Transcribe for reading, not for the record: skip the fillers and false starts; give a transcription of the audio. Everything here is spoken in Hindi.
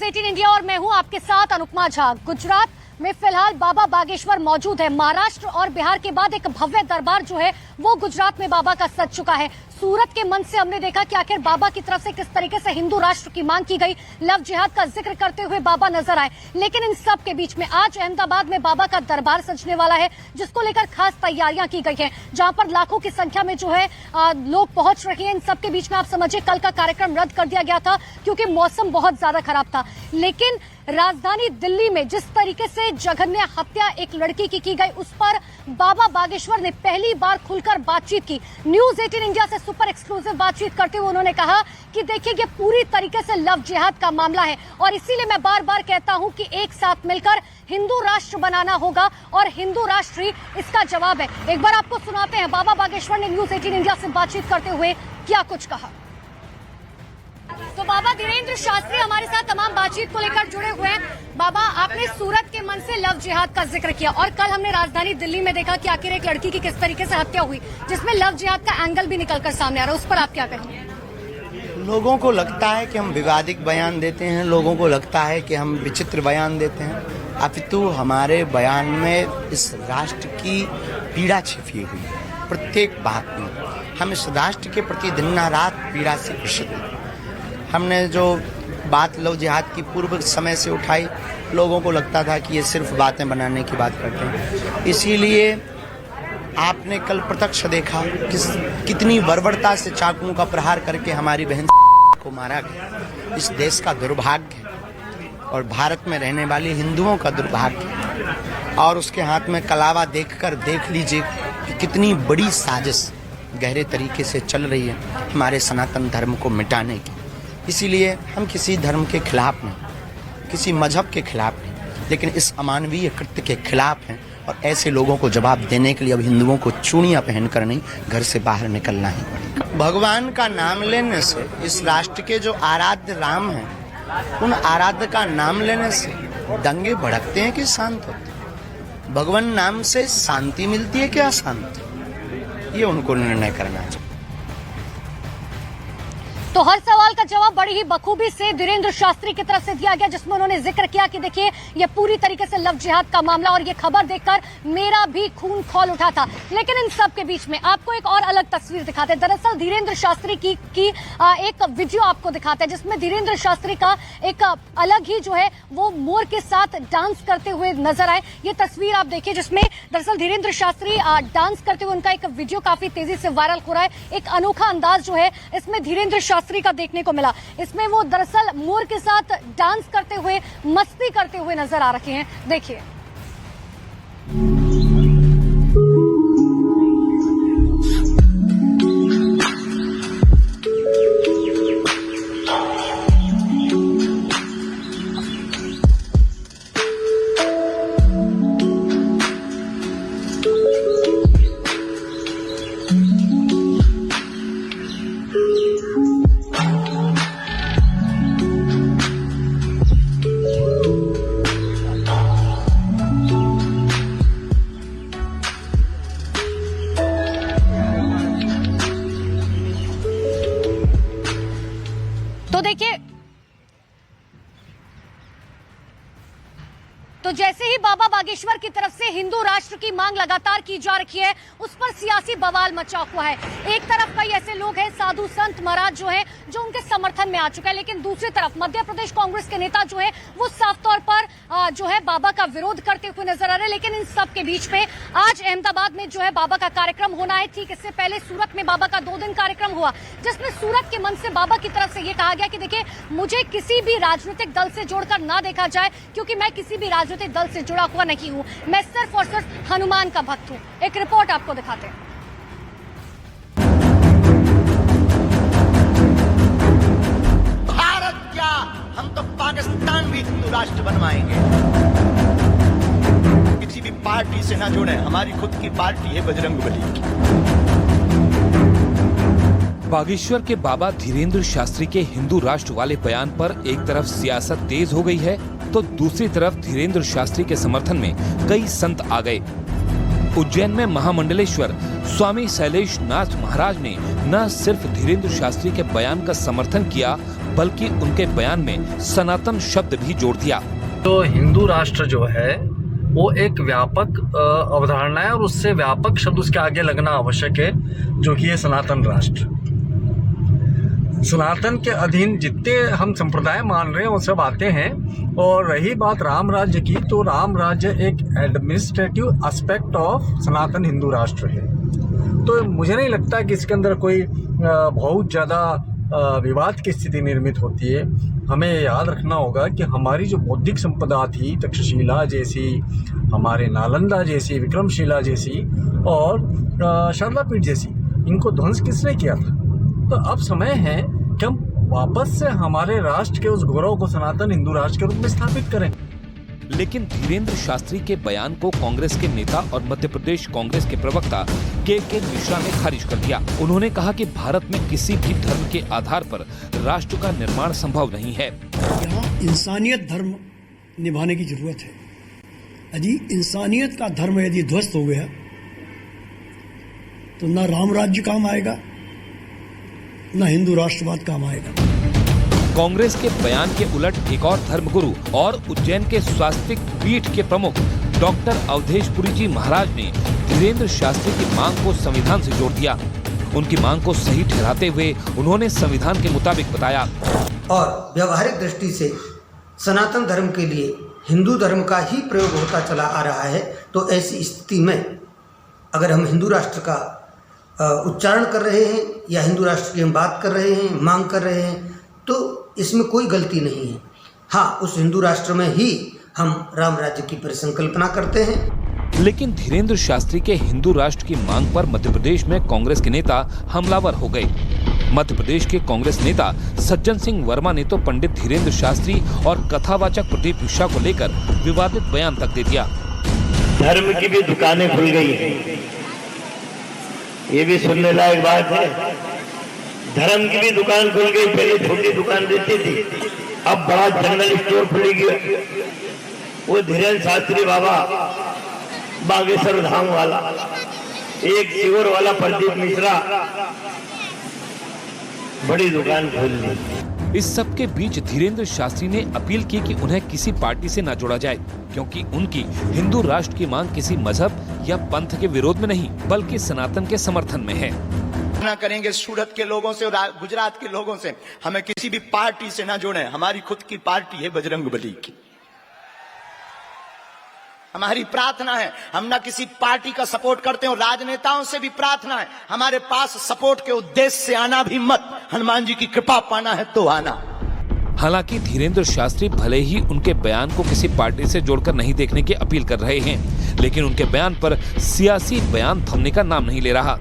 न्यूज 18 इंडिया और मैं हूं आपके साथ अनुपमा झा। गुजरात में फिलहाल बाबा बागेश्वर मौजूद है। महाराष्ट्र और बिहार के बाद एक भव्य दरबार जो है वो गुजरात में बाबा का सज चुका है। सूरत के मंच से हमने देखा कि आखिर बाबा की तरफ से किस तरीके से हिंदू राष्ट्र की मांग की गई, लव जिहाद का जिक्र करते हुए बाबा नजर आए। लेकिन इन सब के बीच में आज अहमदाबाद में बाबा का दरबार सजने वाला है, जिसको लेकर खास तैयारियां की गई हैं, जहां पर लाखों की संख्या में जो है लोग पहुंच रहे हैं। इन सब के बीच में आप समझिए कल का कार्यक्रम रद्द कर दिया गया था क्योंकि मौसम बहुत ज्यादा खराब था। लेकिन राजधानी दिल्ली में जिस तरीके से जघन्य हत्या एक लड़की की गई, उस पर बाबा बागेश्वर ने पहली बार खुलकर बातचीत की। न्यूज 18 इंडिया से सुपर एक्सक्लूसिव बातचीत करते हुए उन्होंने कहा कि देखिए ये पूरी तरीके से लव जिहाद का मामला है और इसीलिए मैं बार बार कहता हूं कि एक साथ मिलकर हिंदू राष्ट्र बनाना होगा और हिंदू राष्ट्र ही इसका जवाब है। एक बार आपको सुनाते हैं बाबा बागेश्वर ने न्यूज 18 इंडिया से बातचीत करते हुए क्या कुछ कहा। तो बाबा धीरेन्द्र शास्त्री हमारे साथ तमाम बातचीत को लेकर जुड़े हुए हैं। बाबा, आपने सूरत के मन से लव जिहाद का जिक्र किया और कल हमने राजधानी दिल्ली में देखा कि आखिर एक लड़की की किस तरीके से हत्या हुई, जिसमें लव जिहाद का एंगल भी निकलकर सामने आ रहा है। उस पर आप क्या कहेंगे? लोगों को लगता है कि हम विवादित बयान देते हैं, लोगों को लगता है कि हम विचित्र बयान देते हैं, अपितु हमारे बयान में इस राष्ट्र की पीड़ा छिपी हुई है। प्रत्येक बात में हम इस राष्ट्र के प्रति दिन रात पीड़ा से ग्रसित हैं। हमने जो बात लव जिहाद की पूर्व समय से उठाई, लोगों को लगता था कि ये सिर्फ बातें बनाने की बात करते हैं। इसीलिए आपने कल प्रत्यक्ष देखा कि कितनी बर्बरता से चाकुओं का प्रहार करके हमारी बहन को मारा गया। इस देश का दुर्भाग्य है और भारत में रहने वाली हिंदुओं का दुर्भाग्य है। और उसके हाथ में कलावा देखकर देख लीजिए कि कितनी बड़ी साजिश गहरे तरीके से चल रही है हमारे सनातन धर्म को मिटाने की। इसीलिए हम किसी धर्म के खिलाफ नहीं, किसी मजहब के खिलाफ नहीं, लेकिन इस अमानवीय कृत्य के खिलाफ हैं। और ऐसे लोगों को जवाब देने के लिए अब हिंदुओं को चूड़ियां पहनकर नहीं, घर से बाहर निकलना ही पड़ेगा। भगवान का नाम लेने से इस राष्ट्र के जो आराध्य राम हैं, उन आराध्य का नाम लेने से दंगे भड़कते हैं कि शांत होते हैं? भगवान नाम से शांति मिलती है क्या अशांति? ये उनको निर्णय करना चाहिए। तो हर सवाल का जवाब बड़ी ही बखूबी से धीरेन्द्र शास्त्री की तरफ से दिया गया, जिसमें उन्होंने जिक्र किया कि देखिए ये पूरी तरीके से लव जिहाद का मामला और ये खबर देखकर मेरा भी खून खौल उठा था। लेकिन इन सब के बीच में आपको एक और अलग तस्वीर दिखाते हैं। दरअसल धीरेन्द्र शास्त्री की एक वीडियो आपको दिखाते हैं, जिसमें धीरेन्द्र शास्त्री का एक अलग ही जो है वो मोर के साथ डांस करते हुए नजर आए। ये तस्वीर आप देखिए, जिसमें दरअसल धीरेन्द्र शास्त्री डांस करते हुए उनका एक वीडियो काफी तेजी से वायरल हो रहा है। एक अनोखा अंदाज जो है इसमें धीरेन्द्र शास्त्री का देखने को मिला। इसमें वो दरअसल मोर के साथ डांस करते हुए, मस्ती करते हुए नजर आ रहे हैं। देखिए। तो देखिए, तो जैसे ही बाबा बागेश्वर की तरफ से हिंदू राष्ट्र की मांग लगातार की जा रही है, उस पर सियासी बवाल मचा हुआ है। एक तरफ कई ऐसे लोग हैं, साधु संत महाराज जो हैं, जो उनके समर्थन में आ चुका है, लेकिन दूसरी तरफ मध्य प्रदेश कांग्रेस के नेता जो है वो साफ तौर पर जो है बाबा का विरोध करते हुए नजर आ रहे हैं। लेकिन इन सब के बीच में आज अहमदाबाद में जो है बाबा का कार्यक्रम होना है। ठीक इससे पहले सूरत में बाबा का 2 दिन कार्यक्रम हुआ, जिसमें सूरत के मंच से बाबा की तरफ से ये कहा गया कि देखिए मुझे किसी भी राजनीतिक दल से जोड़कर ना देखा जाए, क्योंकि मैं किसी भी राजनीतिक दल से जुड़ा हुआ नहीं हूं, मैं सिर्फ और सिर्फ हनुमान का भक्त हूं। एक रिपोर्ट आपको दिखाते हैं। भारत क्या, हम तो पाकिस्तान भी हिंदू राष्ट्र बनवाएंगे। किसी भी पार्टी से ना जुड़े, हमारी खुद की पार्टी है बजरंगबली की। बागेश्वर के बाबा धीरेन्द्र शास्त्री के हिंदू राष्ट्र वाले बयान पर एक तरफ सियासत तेज हो गई है, तो दूसरी तरफ धीरेन्द्र शास्त्री के समर्थन में कई संत आ गए। उज्जैन में महामंडलेश्वर स्वामी शैलेश नाथ महाराज ने न सिर्फ धीरेन्द्र शास्त्री के बयान का समर्थन किया, बल्कि उनके बयान में सनातन शब्द भी जोड़ दिया। तो हिंदू राष्ट्र जो है वो एक व्यापक अवधारणा है और उससे व्यापक शब्द उसके आगे लगना आवश्यक है, जो कि है सनातन राष्ट्र। सनातन के अधीन जितने हम संप्रदाय मान रहे हैं वो सब आते हैं। और रही बात राम राज्य की, तो राम राज्य एक एडमिनिस्ट्रेटिव एस्पेक्ट ऑफ सनातन हिंदू राष्ट्र है। तो मुझे नहीं लगता कि इसके अंदर कोई बहुत ज़्यादा विवाद की स्थिति निर्मित होती है। हमें याद रखना होगा कि हमारी जो बौद्धिक संपदा थी, तक्षशिला जैसी, हमारे नालंदा जैसी, विक्रमशिला जैसी और शारदा पीठ जैसी, इनको ध्वंस किसने किया था? तो अब समय है कि हम वापस से हमारे राष्ट्र के उस गौरव को सनातन हिंदू राष्ट्र के रूप में स्थापित करें। लेकिन धीरेन्द्र शास्त्री के बयान को कांग्रेस के नेता और मध्य प्रदेश कांग्रेस के प्रवक्ता के मिश्रा ने खारिज कर दिया। उन्होंने कहा कि भारत में किसी भी धर्म के आधार पर राष्ट्र का निर्माण संभव नहीं है। यहाँ इंसानियत धर्म निभाने की जरूरत है। यदि इंसानियत का धर्म यदि ध्वस्त हो गया तो न राम राज्य काम आएगा, न हिंदू राष्ट्रवाद काम आएगा। कांग्रेस के बयान के उलट एक और धर्मगुरु और उज्जैन के स्वास्तिक पीठ के प्रमुख डॉक्टर अवधेशपुरी जी महाराज ने धीरेन्द्र शास्त्री की मांग को संविधान से जोड़ दिया। उनकी मांग को सही ठहराते हुए उन्होंने संविधान के मुताबिक बताया। और व्यवहारिक दृष्टि से सनातन धर्म के लिए हिंदू धर्म का ही प्रयोग होता चला आ रहा है। तो ऐसी स्थिति में अगर हम हिंदू राष्ट्र का उच्चारण कर रहे हैं या हिंदू राष्ट्र की हम बात कर रहे हैं, मांग कर रहे हैं, तो इसमें कोई गलती नहीं है। हाँ, उस हिंदू राष्ट्र में ही हम राम राज्य की परिसंकल्पना करते हैं। लेकिन धीरेन्द्र शास्त्री के हिंदू राष्ट्र की मांग पर मध्य प्रदेश में कांग्रेस के नेता हमलावर हो गए। मध्य प्रदेश के कांग्रेस नेता सज्जन सिंह वर्मा ने तो पंडित धीरेन्द्र शास्त्री और कथावाचक प्रदीप मिश्रा को लेकर विवादित बयान तक दे दिया। धर्म की भी दुकानें खुल गई है, ये भी सुनने लायक बात है। धर्म की भी दुकान खुल गई। पहले छोटी दुकान देती थी, अब बड़ा जनरल स्टोर खुलेगी। वो धीरेन्द्र शास्त्री बाबा बागेश्वर धाम वाला, एक शिवर वाला प्रदीप मिश्रा, बड़ी दुकान खोल ली। इस सब के बीच धीरेन्द्र शास्त्री ने अपील की कि उन्हें किसी पार्टी से न जोड़ा जाए, क्योंकि उनकी हिंदू राष्ट्र की मांग किसी मजहब या पंथ के विरोध में नहीं बल्कि सनातन के समर्थन में है। ना करेंगे सूरत के लोगों से और गुजरात के लोगों से, हमें किसी भी पार्टी से ना जोड़ें। हमारी खुद की पार्टी है बजरंगबली की। हमारी प्रार्थना है, हम ना किसी पार्टी का सपोर्ट करते हैं और राजनेताओं से भी प्रार्थना है, हमारे पास सपोर्ट के उद्देश्य से आना भी मत। हनुमान जी की कृपा पाना है तो आना। हालांकि धीरेन्द्र शास्त्री भले ही उनके बयान को किसी पार्टी से जोड़कर नहीं देखने की अपील कर रहे हैं, लेकिन उनके बयान पर सियासी बयान थमने का नाम नहीं ले रहा।